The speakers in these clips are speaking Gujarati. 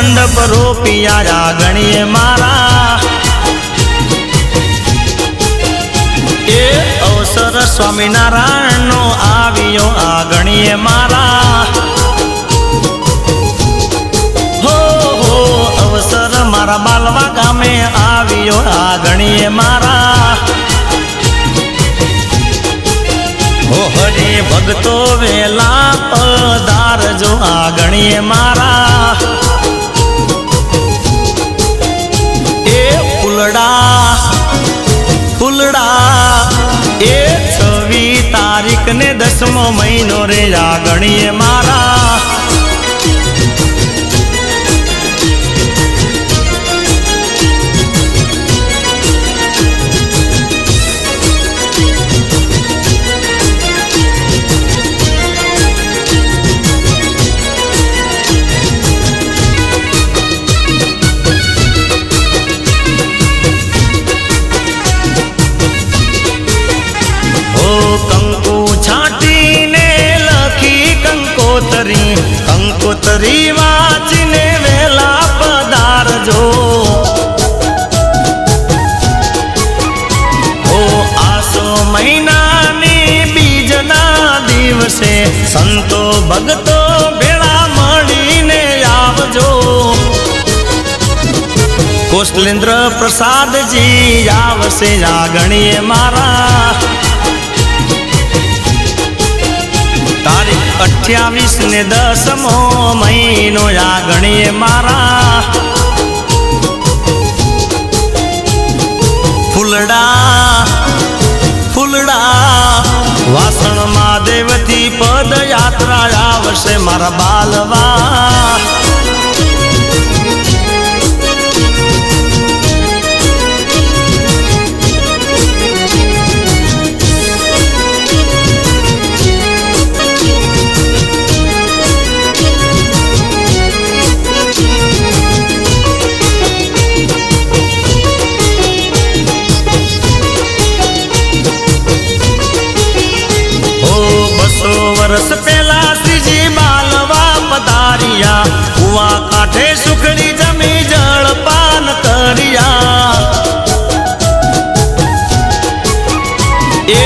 મંડપ રોપિયા ગણીએ મારા એ અવસર સ્વામિનારાયણ નો આવ્યો આ ગણીએ મારા હો હો અવસર મારા બાલવા ગામે આવ્યો આ ગણીએ મારા હો હરે ભક્તો વેલા પધારજો આ ગણીએ મારા એ ફૂલડા ફૂલડા એ 26 તારીખ ને 10મો મહિનો રે આ ગણીએ મારા કંકોતરી વાંચીને વેલા પધારજો ઓ આસો મહિનાની બીજના દિવસે સંતો ભક્તો ભેળા મળીને આવજો કૌશલેન્દ્ર પ્રસાદજી આવશે આ ગણીએ મારા તારીખ 28 ને 10મો મહિનો આ ગણીએ મારા ફૂલડા ફૂલડા વાસણ મહાદેવથી પદયાત્રા આવશે મારા બાલવા વર્ષ પહેલા શ્રીજી બાલવા પધાર્યા કુવા કાંઠે સુખડી જમી જળપાન કર્યા એ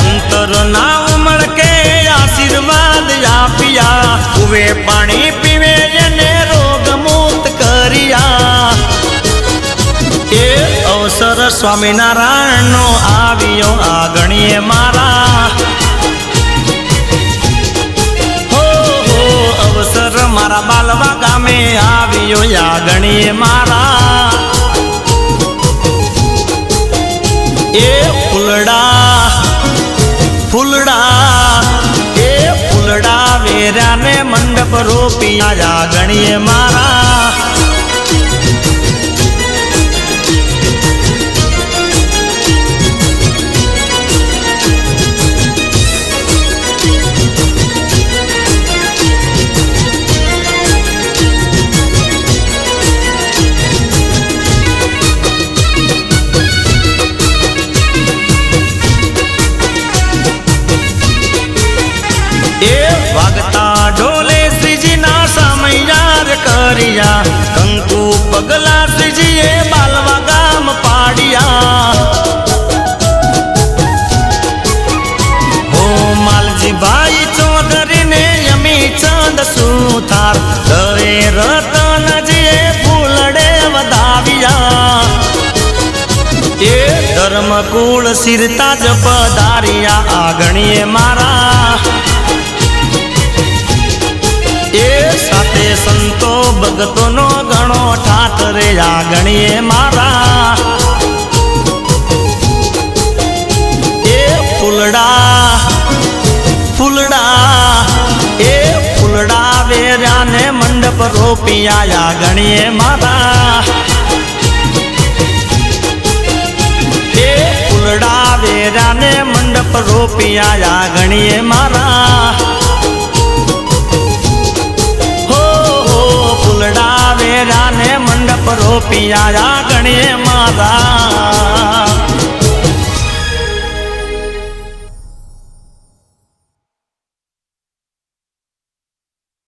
અંતર ના ઉમળકે આશીર્વાદ આપ્યા કુવે પાણી પીવે એને રોગ મુક્ત કર્યા એ અવસર સ્વામિનારાયણ નો આવ્યો આ ગણીએ મારા અવસર મારા બાલવા ગામે આવ્યો આ ગણીએ મારા એ ફૂલડા ફૂલડા એ ફૂલડા વેરાને મંડપ રોપિયા આ ગણીએ મારા એ વાગતા ઢોલે શ્રીજી ના સમયાર કર્યા કંકુ પગલા શ્રીજીએ બાલવા ગામ પાડ્યા હો માલજી ભાઈ ચૌધરી ને યમી ચંદ સુથાર દવે રતનજીએ ફૂલડે વધાવ્યા એ ધર્મકુળ સિરતા જ પધાર્યા આ ગણીએ મારા એ સાથે સંતો ભક્તો નો ઘણો ઠાઠ રે આ ગણીએ મારા એ ફૂલડા ફૂલડા એ ફૂલડા વેરાને મંડપ રોપિયા આ ગણીએ મારા એ ફૂલડા વેરાને મંડપ રોપિયા આ ગણીએ મારા ફૂલડા વેરાને મંડપ રોપિયા ગણીએ મારા